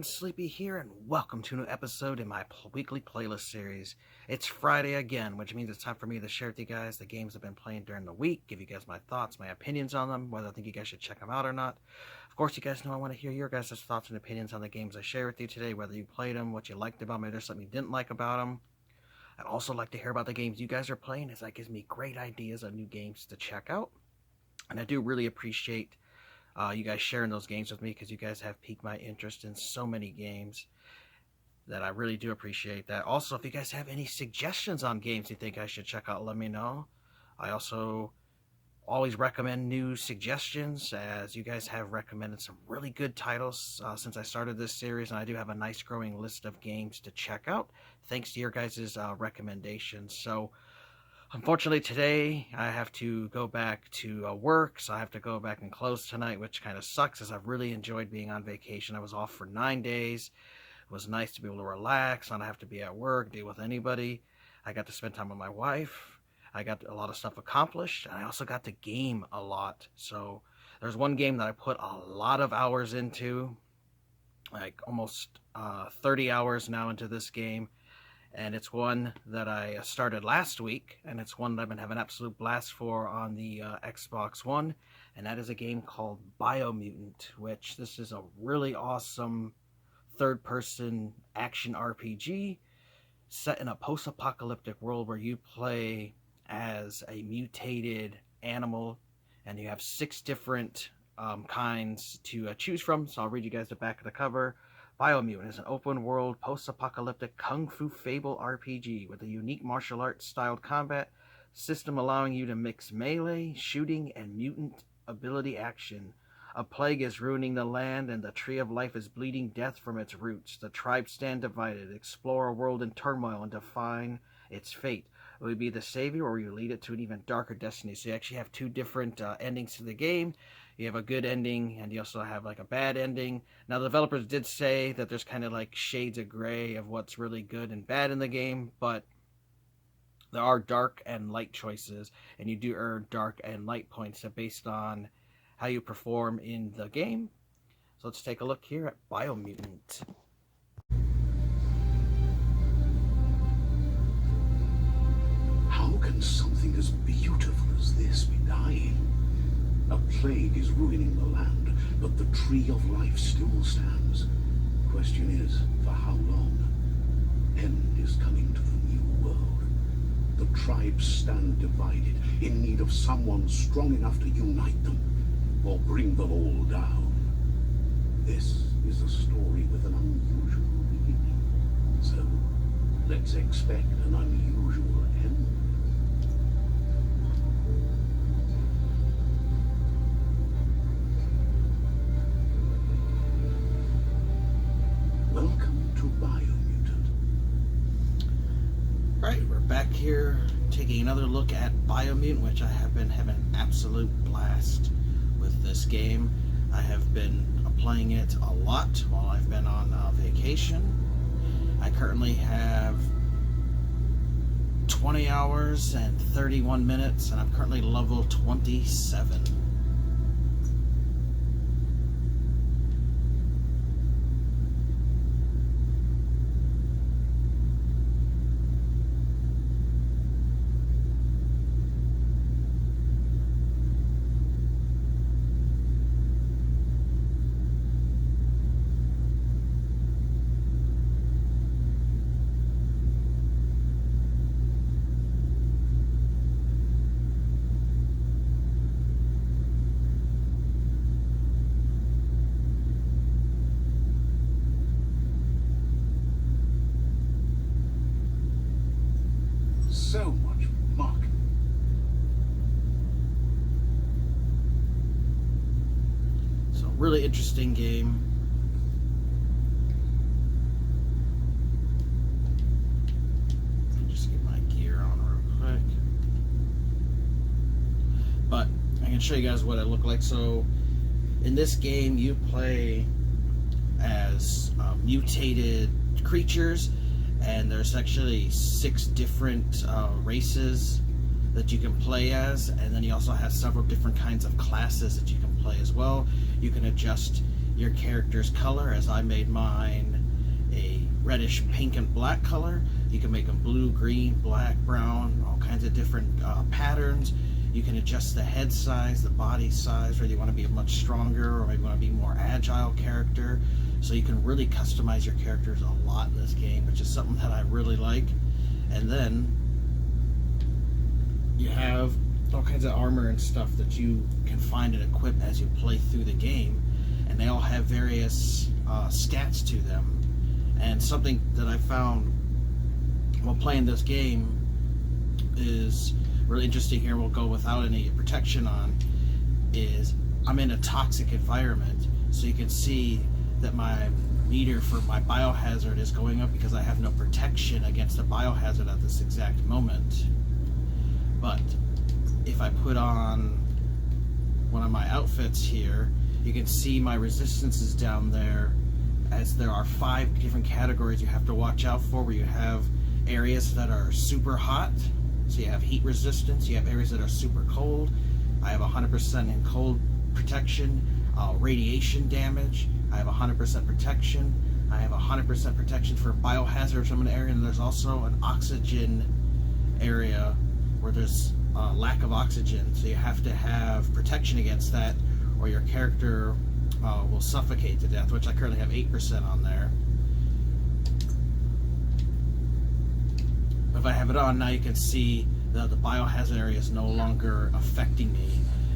Sleepy here, and welcome to a new episode in my weekly playlist series. It's Friday again, which means it's time for me to share with you guys the games I've been playing during the week, give you guys my thoughts, my opinions on them, whether I think you guys should check them out or not. Of course, you guys know I want to hear your guys' thoughts and opinions on the games I share with you today, whether you played them, what you liked about them, maybe there's something you didn't like about them. I'd also like to hear about the games you guys are playing, as that gives me great ideas on new games to check out. And I do really appreciate you guys sharing those games with me, because you guys have piqued my interest in so many games that I really do appreciate that. Also, if you guys have any suggestions on games you think I should check out, let me know. I also always recommend new suggestions, as you guys have recommended some really good titles since I started this series, and I do have a nice growing list of games to check out thanks to your guys' recommendations. So unfortunately, today I have to go back to work, so I have to go back and close tonight, which kind of sucks, as I've really enjoyed being on vacation. I was off for 9 days. It was nice to be able to relax, not have to be at work, deal with anybody. I got to spend time with my wife. I got a lot of stuff accomplished, and I also got to game a lot. So there's one game that I put a lot of hours into, like almost 30 hours now into this game. And it's one that I started last week, and it's one that I've been having an absolute blast for on the Xbox One, and that is a game called Mutant, which this is a really awesome third-person action RPG set in a post-apocalyptic world where you play as a mutated animal, and you have 6 different kinds to choose from. So I'll read you guys the back of the cover. Mutant is an open-world, post-apocalyptic kung fu fable RPG with a unique martial arts-styled combat system allowing you to mix melee, shooting, and mutant ability action. A plague is ruining the land, and the tree of life is bleeding death from its roots. The tribes stand divided, explore a world in turmoil, and define its fate. Will you be the savior, or will you lead it to an even darker destiny? So you actually have 2 different endings to the game. You have a good ending, and you also have like a bad ending. Now, the developers did say that there's kind of like shades of gray of what's really good and bad in the game, but there are dark and light choices, and you do earn dark and light points based on how you perform in the game. So let's take a look here at Mutant. How can something as beautiful as this be dying? A plague is ruining the land, but the tree of life still stands. Question is, for how long? End is coming to the new world. The tribes stand divided, in need of someone strong enough to unite them, or bring them all down. This is a story with an unusual beginning. So, let's expect an unusual end. Welcome to Mutant. Right, we're back here taking another look at Mutant, which I have been having an absolute blast with this game. I have been playing it a lot while I've been on vacation. I currently have 20 hours and 31 minutes, and I'm currently level 27. So much muck. So, really interesting game. Let me just get my gear on real quick. But I can show you guys what it looked like. So, in this game, you play as mutated creatures, and there's actually 6 different races that you can play as, and then you also have several different kinds of classes that you can play as well. You can adjust your character's color, as I made mine a reddish pink and black color. You can make them blue, green, black, brown, all kinds of different patterns. You can adjust the head size, the body size, whether you want to be a much stronger or maybe you want to be a more agile character. So you can really customize your characters a lot in this game, which is something that I really like. And then you have all kinds of armor and stuff that you can find and equip as you play through the game, and they all have various stats to them. And something that I found while playing this game is really interesting here, we'll go without any protection on, is I'm in a toxic environment, so you can see that my meter for my biohazard is going up because I have no protection against the biohazard at this exact moment. But if I put on one of my outfits here, you can see my resistances down there, as there are 5 different categories you have to watch out for, where you have areas that are super hot, so you have heat resistance, you have areas that are super cold. I have 100% in cold protection, radiation damage, I have 100% protection, I have 100% protection for biohazards from an area, and there's also an oxygen area where there's lack of oxygen, so you have to have protection against that or your character will suffocate to death, which I currently have 8% on there. If I have it on, now you can see the biohazard area is no longer affecting me.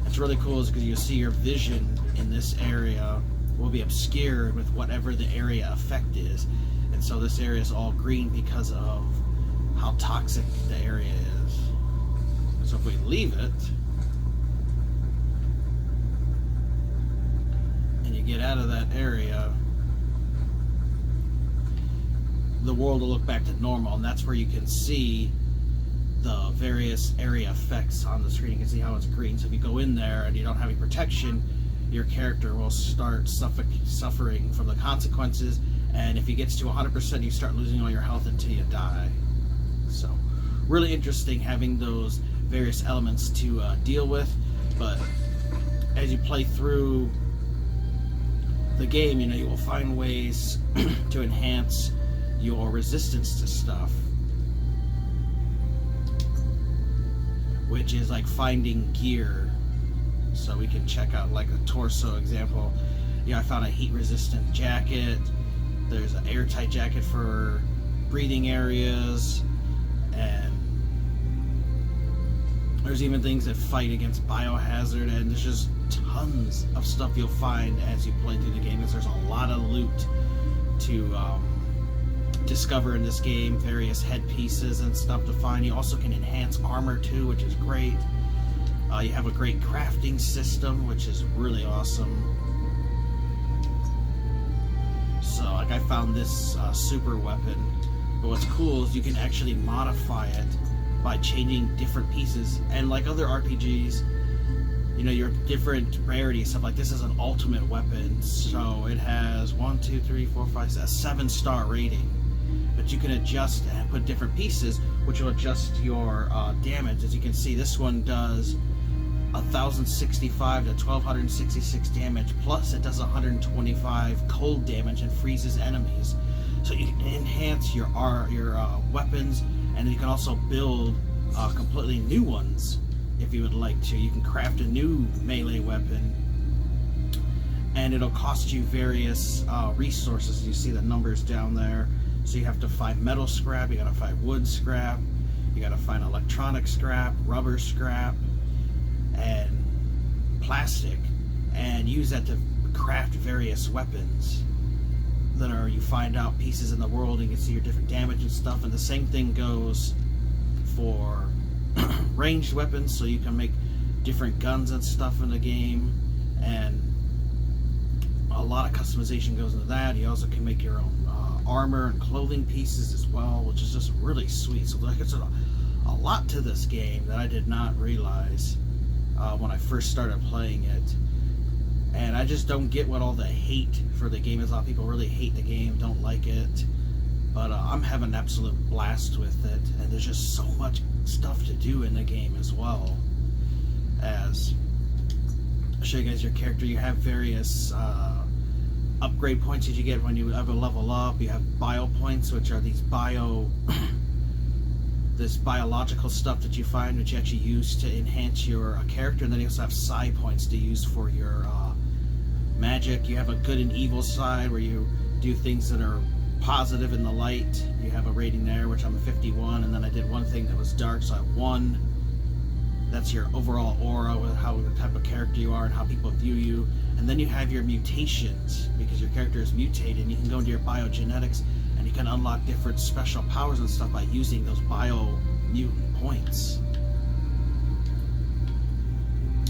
It's really cool because you see your vision in this area will be obscured with whatever the area effect is. And so this area is all green because of how toxic the area is. So if we leave it, and you get out of that area, the world will look back to normal, and that's where you can see the various area effects on the screen. You can see how it's green. So if you go in there and you don't have any protection, your character will start suffering from the consequences, and if it gets to 100%, you start losing all your health until you die. So really interesting having those various elements to deal with. But as you play through the game, you know, you will find ways to enhance your resistance to stuff, which is like finding gear. So we can check out like a torso example. Yeah, I found a heat resistant jacket. There's an airtight jacket for breathing areas, and there's even things that fight against biohazard, and there's just tons of stuff you'll find as you play through the game. There's a lot of loot to discover in this game, various headpieces and stuff to find. You also can enhance armor too, which is great. You have a great crafting system, which is really awesome. So like I found this super weapon, but what's cool is you can actually modify it by changing different pieces, and like other RPGs, you know, your different rarities, stuff like this is an ultimate weapon, so it has 1, 2, 3, 4, 5, 6, 7-star rating. But you can adjust and put different pieces, which will adjust your damage. As you can see, this one does 1,065 to 1,266 damage, plus it does 125 cold damage and freezes enemies. So you can enhance your weapons, and you can also build completely new ones if you would like to. You can craft a new melee weapon, and it'll cost you various resources. You see the numbers down there. So you have to find metal scrap, you gotta find wood scrap, you gotta find electronic scrap, rubber scrap, and plastic, and use that to craft various weapons that are, you find out pieces in the world and you can see your different damage and stuff. And the same thing goes for ranged weapons, so you can make different guns and stuff in the game, and a lot of customization goes into that. You also can make your own armor and clothing pieces as well, which is just really sweet. So like, it's a lot to this game that I did not realize when I first started playing it. And I just don't get what all the hate for the game is. A lot of people really hate the game, don't like it, but I'm having an absolute blast with it, and there's just so much stuff to do in the game as well. As I'll show you guys your character, you have various upgrade points that you get when you ever level up. You have bio points, which are these this biological stuff that you find, which you actually use to enhance your character. And then you also have psi points to use for your magic. You have a good and evil side where you do things that are positive in the light. You have a rating there, which I'm a 51, and then I did one thing that was dark, so I have 1. That's your overall aura, with how the type of character you are and how people view you. And then you have your mutations, because your character is mutated, and you can go into your biogenetics and you can unlock different special powers and stuff by using those bio-mutant points.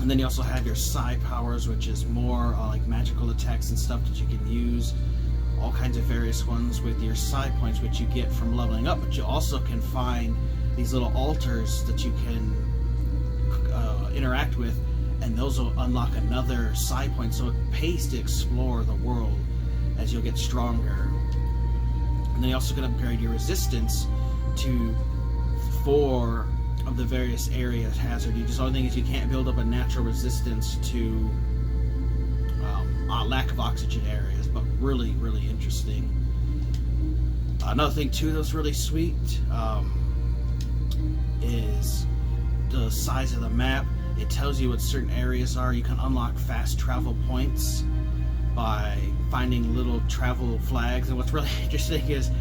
And then you also have your psi powers, which is more like magical attacks and stuff that you can use. All kinds of various ones with your psi points, which you get from leveling up. But you also can find these little altars that you can interact with, and those will unlock another psi point. So it pays to explore the world as you'll get stronger. And then you also can upgrade your resistance to 4 of the various area hazard. The only thing is you can't build up a natural resistance to lack of oxygen areas, but really, really interesting. Another thing too that's really sweet is the size of the map. It tells you what certain areas are. You can unlock fast travel points by finding little travel flags. And what's really interesting is,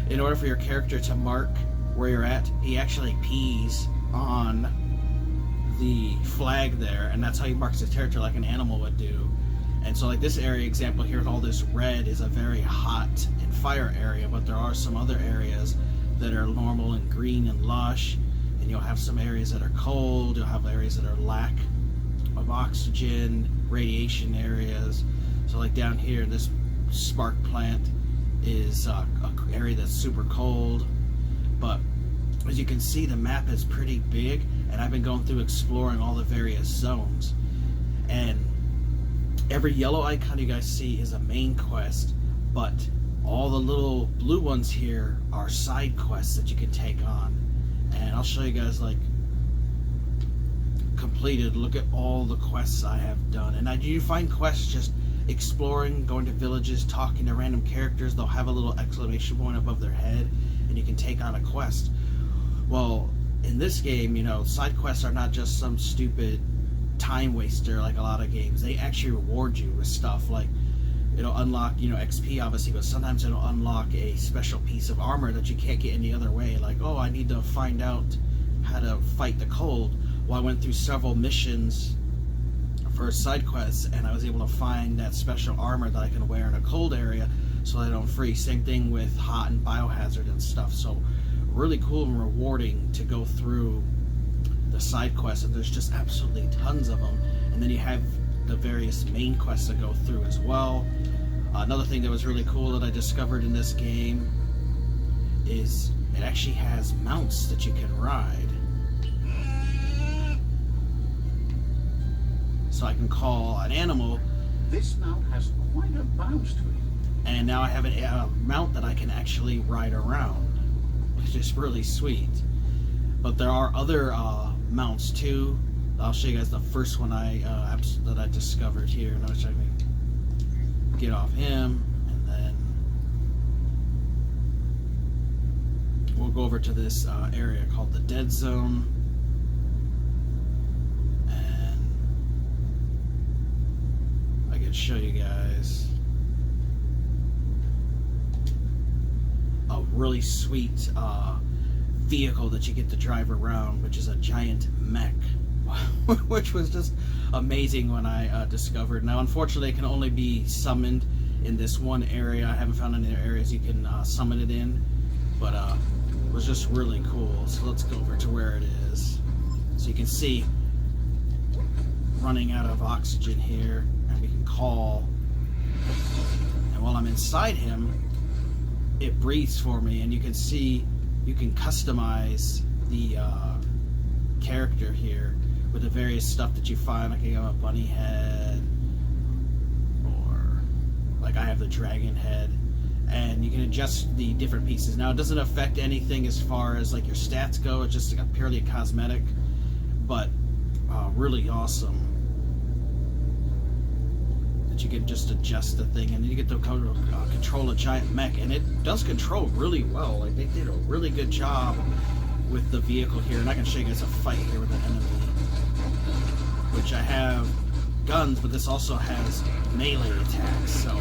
in order for your character to mark where you're at, he actually pees on the flag there, and that's how he marks his territory, like an animal would do. And so like this area example here with all this red is a very hot and fire area, but there are some other areas that are normal and green and lush. And you'll have some areas that are cold, you'll have areas that are lack of oxygen, radiation areas. So like down here, this spark plant is an area that's super cold. But as you can see, the map is pretty big, and I've been going through exploring all the various zones. And every yellow icon you guys see is a main quest, but all the little blue ones here are side quests that you can take on. And I'll show you guys, like, completed. Look at all the quests I have done. And I do find quests just exploring, going to villages, talking to random characters. They'll have a little exclamation point above their head, and you can take on a quest. Well, in this game, you know, side quests are not just some stupid time waster like a lot of games. They actually reward you with stuff. Like, it'll unlock, you know, XP obviously, but sometimes it'll unlock a special piece of armor that you can't get any other way. Like, oh, I need to find out how to fight the cold. Well, I went through several missions for side quests, and I was able to find that special armor that I can wear in a cold area so I don't freeze. Same thing with hot and biohazard and stuff. So really cool and rewarding to go through the side quests, and there's just absolutely tons of them. And then you have the various main quests to go through as well. Another thing that was really cool that I discovered in this game is it actually has mounts that you can ride. So I can call an animal. This mount has quite a bounce to it. And now I have a mount that I can actually ride around, which is really sweet. But there are other mounts too. I'll show you guys the first one that I discovered here. Now I can get off him, and then we'll go over to this area called the Dead Zone, and I can show you guys a really sweet vehicle that you get to drive around, which is a giant mech. Which was just amazing when I discovered. Now, unfortunately, it can only be summoned in this one area. I haven't found any other areas you can summon it in, but it was just really cool. So let's go over to where it is. So you can see running out of oxygen here, and we can call. And while I'm inside him, it breathes for me, and you can see you can customize the character here with the various stuff that you find. Like I have a bunny head, or like I have the dragon head, and you can adjust the different pieces. Now, it doesn't affect anything as far as like your stats go. It's just like purely a cosmetic, but really awesome. that you can just adjust the thing, and then you get to control a giant mech, and it does control really well. Like, they did a really good job with the vehicle here, and I can show you guys a fight here with an enemy, which I have guns, but this also has melee attacks, so.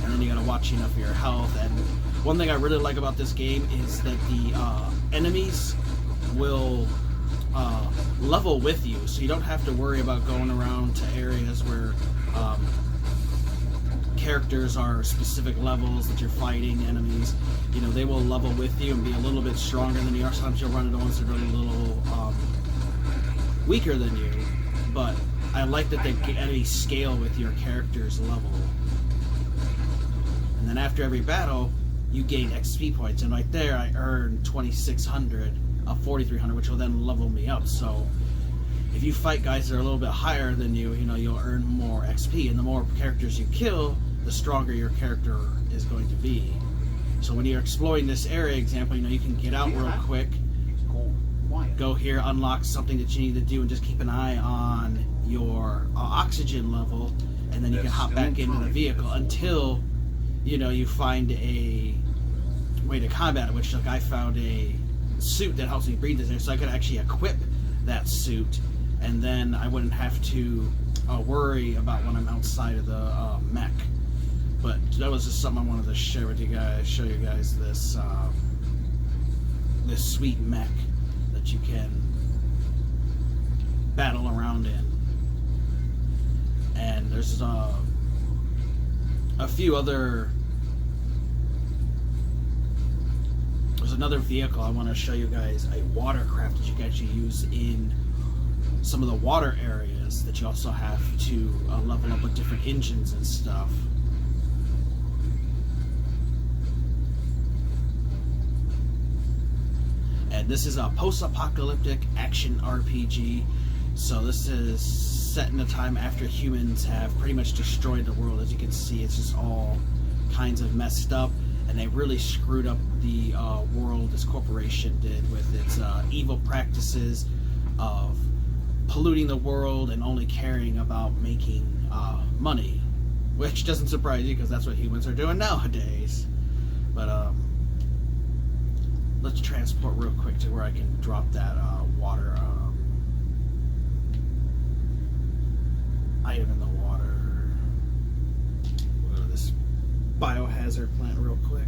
And then you gotta watch enough of your health. And one thing I really like about this game is that the enemies will level with you, so you don't have to worry about going around to areas where characters are specific levels that you're fighting enemies. You know, they will level with you and be a little bit stronger than you are. Sometimes you'll run into ones that are a little weaker than you, but I like that the enemies scale with your character's level. And then after every battle, you gain XP points, and right there I earned 2,600, 4,300, which will then level me up. So if you fight guys that are a little bit higher than you, you know, you'll earn more XP, and the more characters you kill, the stronger your character is going to be. So when you're exploring this area, example, you know, you can get out real quick, go here, unlock something that you need to do, and just keep an eye on your oxygen level, and then you can hop back into the vehicle until, you know, you find a way to combat it, which, like, I found a suit that helps me breathe this air, so I could actually equip that suit, and then I wouldn't have to worry about when I'm outside of the mech. But that was just something I wanted to share with you guys, show you guys this this sweet mech that you can battle around in. And there's a few other. There's another vehicle I want to show you guys, a watercraft that you can actually use in some of the water areas that you also have to level up with different engines and stuff. And this is a post-apocalyptic action RPG. So this is set in a time after humans have pretty much destroyed the world. As you can see, it's just all kinds of messed up, and they really screwed up the world this corporation did with its evil practices of polluting the world and only caring about making money, which doesn't surprise you because that's what humans are doing nowadays. But let's transport real quick to where I can drop that water item in the water. We'll go to this biohazard plant real quick.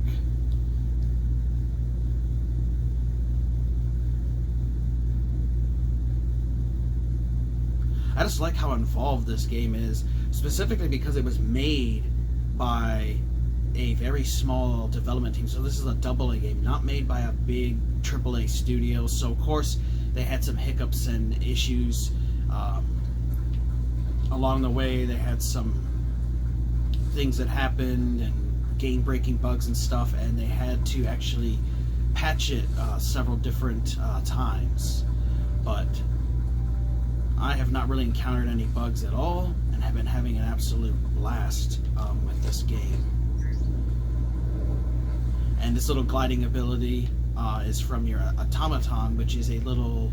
I just like how involved this game is, specifically because it was made by a very small development team. So this is a AA game, not made by a big AAA studio. So of course they had some hiccups and issues along the way. They had some things that happened and game-breaking bugs and stuff, and they had to actually patch it several different times. But I have not really encountered any bugs at all, and have been having an absolute blast with this game. And this little gliding ability is from your automaton, which is a little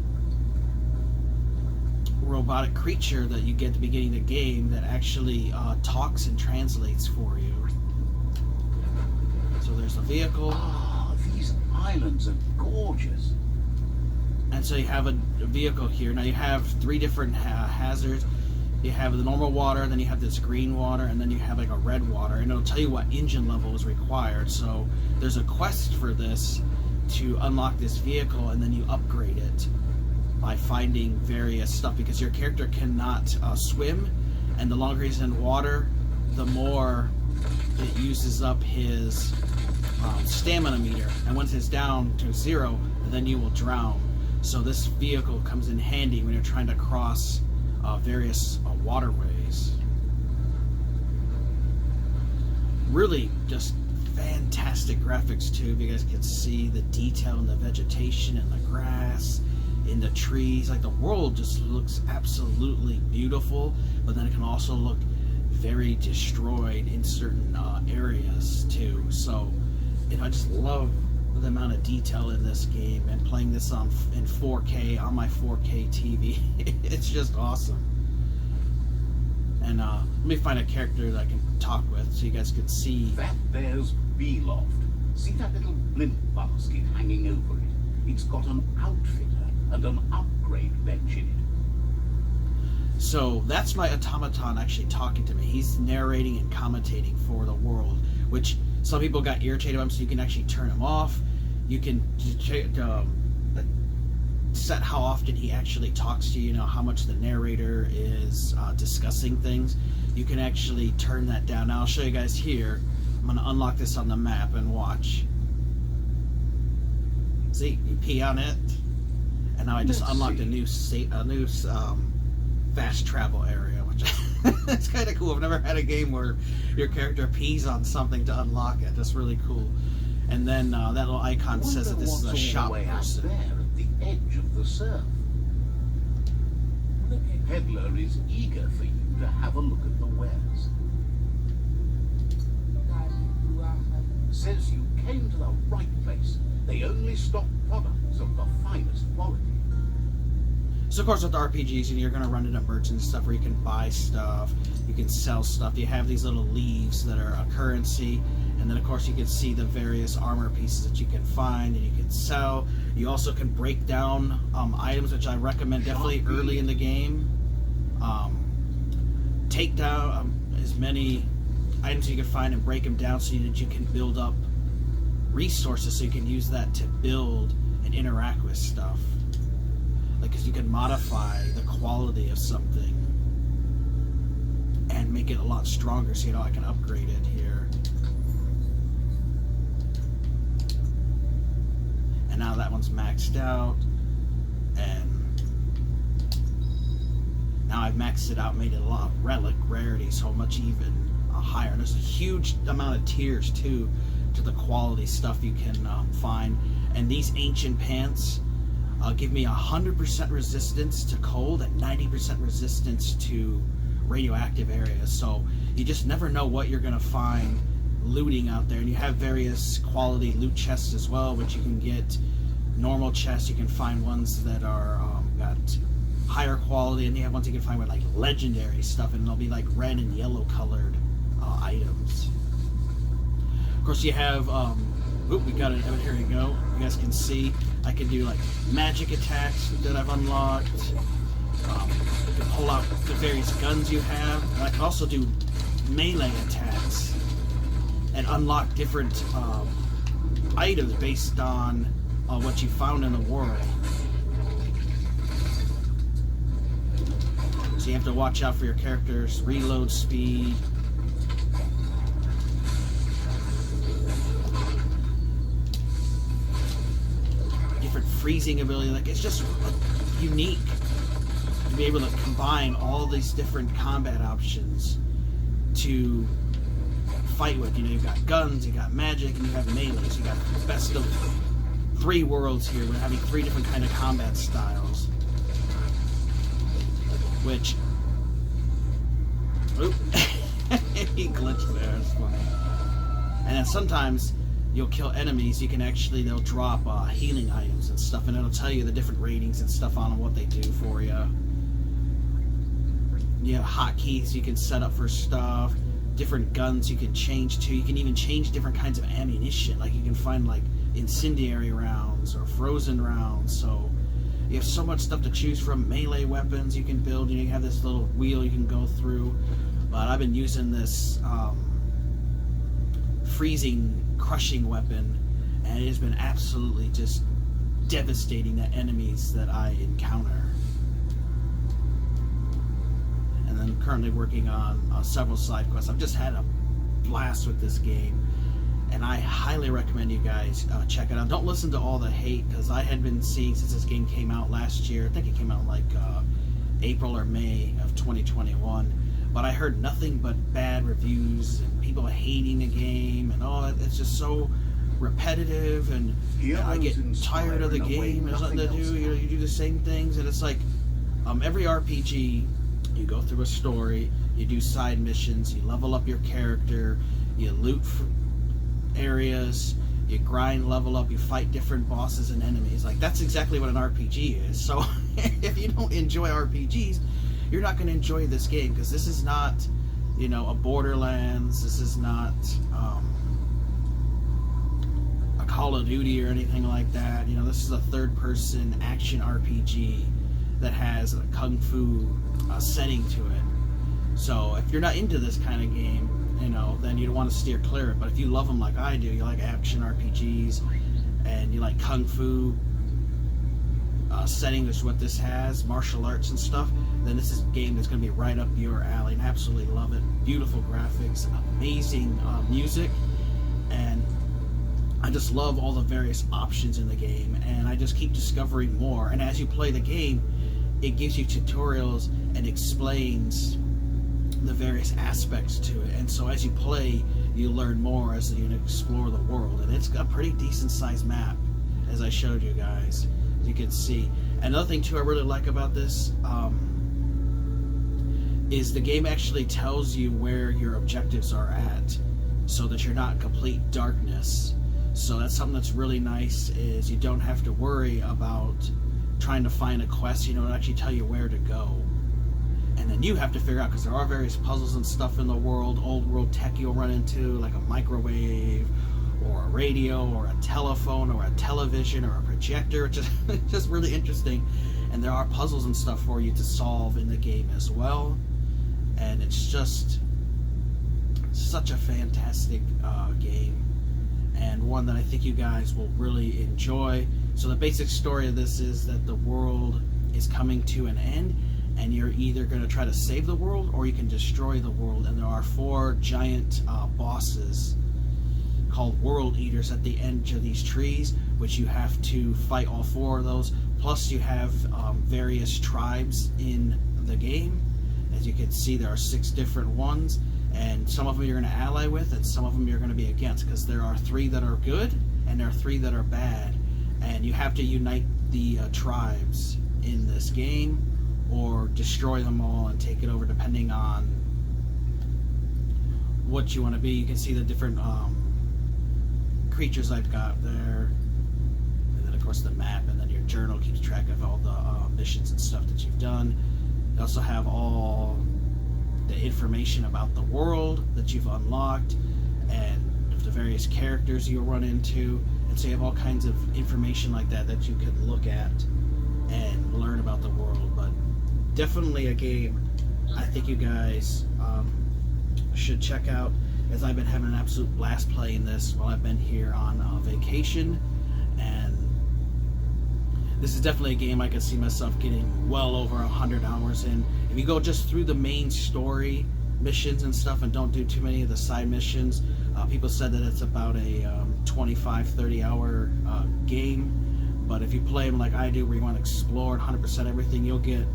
robotic creature that you get at the beginning of the game that actually talks and translates for you. So there's a vehicle. Ah, these islands are gorgeous. And so you have a vehicle here. Now you have three different hazards. You have the normal water, then you have this green water, and then you have like a red water, and it'll tell you what engine level is required. So there's a quest for this to unlock this vehicle, and then you upgrade it by finding various stuff, because your character cannot swim, and the longer he's in water, the more it uses up his stamina meter, and once it's down to 0, then you will drown. So this vehicle comes in handy when you're trying to cross various waterways. Really just fantastic graphics too. You guys can see the detail in the vegetation and the grass, in the trees. Like, the world just looks absolutely beautiful, but then it can also look very destroyed in certain areas too. So, you know, I just love the amount of detail in this game, and playing this in 4K on my 4K TV. It's just awesome. And let me find a character that I can talk with so you guys can see. That there's B-Loft. See that little blimp basket hanging over it? It's got an outfitter and an upgrade bench in it. So that's my automaton actually talking to me. He's narrating and commentating for the world, which some people got irritated about him, so you can actually turn him off. You can set how often he actually talks to you, how much the narrator is discussing things. You can actually turn that down. Now I'll show you guys here. I'm going to unlock this on the map and watch. See, you pee on it, and now I just unlocked a new fast travel area, which it's kind of cool. I've never had a game where your character pees on something to unlock it. That's really cool. And then that little icon says that this is a shop person. There at the edge of the surf. The peddler is eager for you to have a look at the wares. Says you came to the right place. They only stock products of the finest quality. So of course with RPGs, you're going to run into merchants and stuff where you can buy stuff, you can sell stuff. You have these little leaves that are a currency, and then of course you can see the various armor pieces that you can find and you can sell. You also can break down items, which I recommend definitely early in the game. Take down as many items you can find and break them down so that you can build up resources, so you can use that to build and interact with stuff. Like, because you can modify the quality of something and make it a lot stronger, so I can upgrade it here. And now that one's maxed out, and now I've maxed it out, made it a lot of relic rarity, so much even higher. And there's a huge amount of tiers too to the quality stuff you can find. And these ancient pants give me 100% resistance to cold and 90% resistance to radioactive areas. So you just never know what you're gonna find looting out there. And you have various quality loot chests as well, which you can get normal chests. You can find ones that are got higher quality, and you have ones you can find with like legendary stuff, and they'll be like red and yellow colored items. Of course, you have we got it. Here you go. You guys can see I can do like magic attacks that I've unlocked. You can pull out the various guns you have, and I can also do melee attacks and unlock different items based on what you found in the world. So you have to watch out for your character's reload speed. Different freezing ability. Like, it's just unique to be able to combine all these different combat options to fight with. You've got guns, you got magic, and you have melee. So you got the best of 3 worlds here. We're having 3 different kind of combat styles. Which, he glitched there. It's funny. And then sometimes you'll kill enemies. They'll drop healing items and stuff, and it'll tell you the different ratings and stuff on them, what they do for you. You have hotkeys you can set up for stuff. Different guns you can change to. You can even change different kinds of ammunition. Like, you can find like incendiary rounds or frozen rounds. So you have so much stuff to choose from. Melee weapons you can build. You have this little wheel you can go through. But I've been using this freezing, crushing weapon, and it has been absolutely just devastating the enemies that I encounter. And then currently working on several side quests. I've just had a blast with this game, and I highly recommend you guys check it out. Don't listen to all the hate, because I had been seeing since this game came out last year. I think it came out in like April or May of 2021. But I heard nothing but bad reviews and people hating the game, and it's just so repetitive, and I get tired of the game. There's nothing to do. You do the same things, and it's like every RPG, you go through a story, you do side missions, you level up your character, you loot areas, you grind, level up, you fight different bosses and enemies. Like, that's exactly what an RPG is. So if you don't enjoy RPGs, you're not going to enjoy this game, because this is not, a Borderlands. This is not a Call of Duty or anything like that. This is a third-person action RPG that has a kung fu setting to it. So if you're not into this kind of game, then you don't want to steer clear of it. But if you love them like I do, you like action RPGs, and you like kung fu setting, is what this has, martial arts and stuff, then this is a game that's going to be right up your alley, and absolutely love it. Beautiful graphics, amazing music, and I just love all the various options in the game, and I just keep discovering more. And as you play the game, it gives you tutorials and explains the various aspects to it, and so as you play, you learn more as you explore the world. And it's got a pretty decent sized map, as I showed you guys, as you can see. Another thing too I really like about this is the game actually tells you where your objectives are at, so that you're not in complete darkness. So that's something that's really nice, is you don't have to worry about trying to find a quest. It'll actually tell you where to go, and then you have to figure out, because there are various puzzles and stuff in the world, old world tech you'll run into, like a microwave or a radio or a telephone or a television or a projector. It's just really interesting, and there are puzzles and stuff for you to solve in the game as well. And it's just such a fantastic game, and one that I think you guys will really enjoy. So the basic story of this is that the world is coming to an end, and you're either going to try to save the world or you can destroy the world. And there are 4 giant bosses called World Eaters at the end of these trees, which you have to fight all 4 of those. Plus you have various tribes in the game. As you can see, there are 6 different ones, and some of them you're going to ally with, and some of them you're going to be against, because there are 3 that are good and there are 3 that are bad, and you have to unite the tribes in this game, or destroy them all and take it over, depending on what you want to be. You can see the different creatures I've got there, and then of course the map, and then your journal keeps track of all the missions and stuff that you've done. You also have all the information about the world that you've unlocked, and the various characters you'll run into, and so you have all kinds of information like that you can look at and learn about the world. But definitely a game I think you guys should check out, as I've been having an absolute blast playing this while I've been here on vacation. And this is definitely a game I could see myself getting well over 100 hours in. If you go just through the main story missions and stuff and don't do too many of the side missions, people said that it's about a 25-30 hour game. But if you play them like I do, where you want to explore 100% everything, you'll get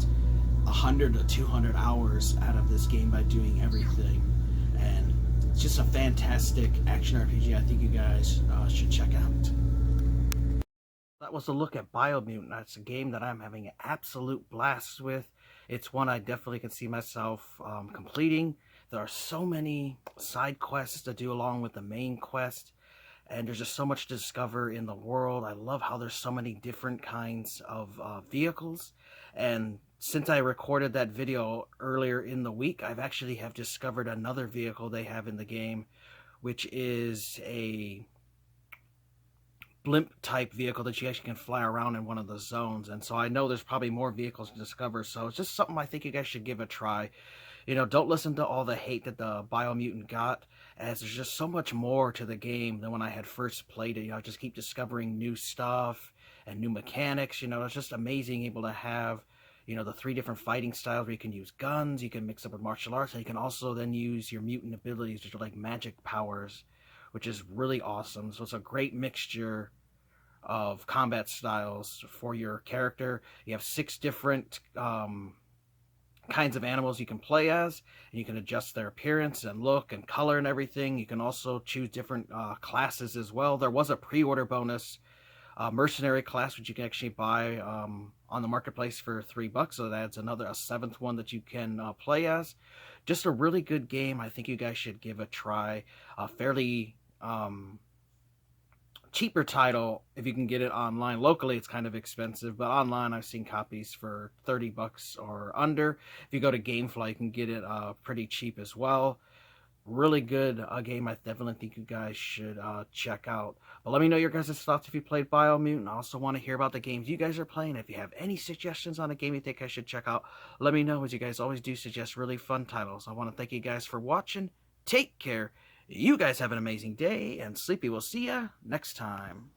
100 to 200 hours out of this game by doing everything. And it's just a fantastic action RPG I think you guys should check out. That was a look at Biomutant. That's a game that I'm having an absolute blast with. It's one I definitely can see myself completing. There are so many side quests to do along with the main quest, and there's just so much to discover in the world. I love how there's so many different kinds of vehicles, and since I recorded that video earlier in the week, I've actually have discovered another vehicle they have in the game, which is a blimp type vehicle that you actually can fly around in one of the zones. And so I know there's probably more vehicles to discover, so it's just something I think you guys should give a try. Don't listen to all the hate that the Biomutant got, as there's just so much more to the game than when I had first played it. I just keep discovering new stuff and new mechanics. It's just amazing able to have the 3 different fighting styles, where you can use guns, you can mix up with martial arts, and you can also then use your mutant abilities, which are like magic powers, which is really awesome. So it's a great mixture of combat styles for your character. You have 6 different kinds of animals you can play as, and you can adjust their appearance and look and color and everything. You can also choose different classes as well. There was a pre-order bonus mercenary class, which you can actually buy on the marketplace for $3, so that's a 7th one that you can play as. Just a really good game. I think you guys should give a try. Fairly cheaper title if you can get it online. Locally, it's kind of expensive, but online I've seen copies for $30 or under. If you go to GameFly, you can get it pretty cheap as well. Really good game. I definitely think you guys should check out. But let me know your guys' thoughts if you played Biomutant. I also want to hear about the games you guys are playing. If you have any suggestions on a game you think I should check out, let me know, as you guys always do suggest really fun titles. I want to thank you guys for watching. Take care. You guys have an amazing day, and Sleepy will see ya next time.